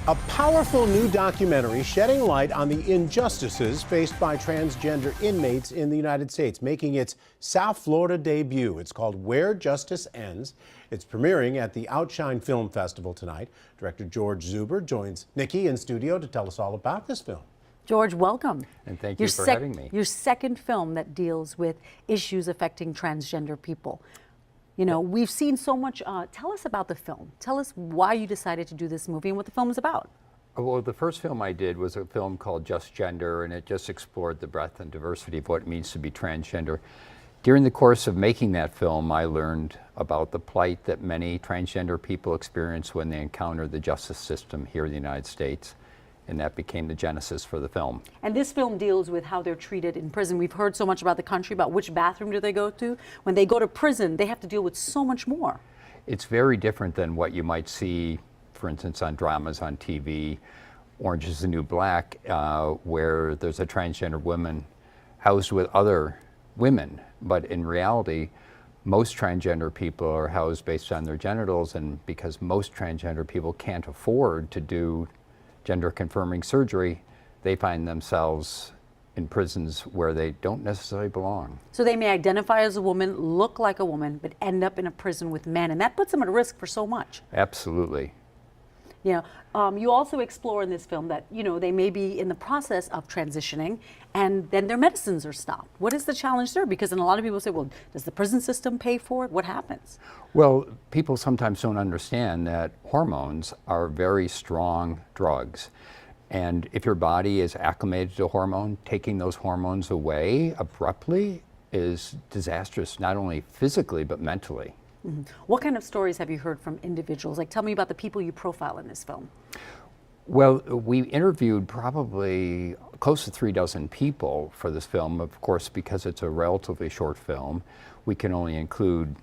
A powerful new documentary shedding light on the injustices faced by transgender inmates in the United States, making its South Florida debut. It's called Where Justice Ends. It's premiering at the OutShine Film Festival tonight. Director George Zuber joins Nikki in studio to tell us all about this film. George, welcome. And thank you for having me. Your second film that deals with issues affecting transgender people. You know, we've seen so much. Tell us about the film. Tell us why you decided to do this movie and what the film is about. Well, the first film I did was a film called Just Gender, and it just explored the breadth and diversity of what it means to be transgender. During the course of making that film, I learned about the plight that many transgender people experience when they encounter the justice system here in the United States. And that became the genesis for the film. And this film deals with how they're treated in prison. We've heard so much about the country, about which bathroom do they go to. When they go to prison, they have to deal with so much more. It's very different than what you might see, for instance, on dramas on TV. Orange is the New Black, where there's a transgender woman housed with other women. But in reality, most transgender people are housed based on their genitals, and because most transgender people can't afford to do gender-confirming surgery, they find themselves in prisons where they don't necessarily belong. So they may identify as a woman, look like a woman, but end up in a prison with men, and that puts them at risk for so much. Absolutely. You know, you also explore in this film that, you know, they may be in the process of transitioning and then their medicines are stopped. What is the challenge there? Because then a lot of people say, well, does the prison system pay for it? What happens? Well, people sometimes don't understand that hormones are very strong drugs. And if your body is acclimated to a hormone, taking those hormones away abruptly is disastrous, not only physically, but mentally. Mm-hmm. What kind of stories have you heard from individuals? Like, tell me about the people you profile in this film. Well, we interviewed probably close to 36 people for this film. Of course, because it's a relatively short film, we can only include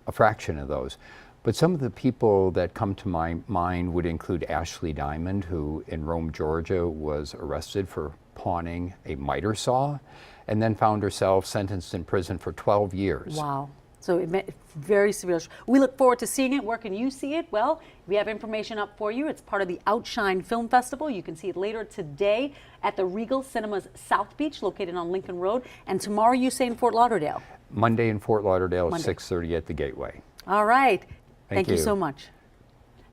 a fraction of those. But some of the people that come to my mind would include Ashley Diamond, who in Rome, Georgia, was arrested for pawning a miter saw and then found herself sentenced in prison for 12 years. Wow. So it meant very severe. We look forward to seeing it. Where can you see it? Well, we have information up for you. It's part of the OutShine Film Festival. You can see it later today at the Regal Cinemas South Beach, located on Lincoln Road. And tomorrow you say in Fort Lauderdale. Monday in Fort Lauderdale at 6:30 at the Gateway. All right. Thank you you so much.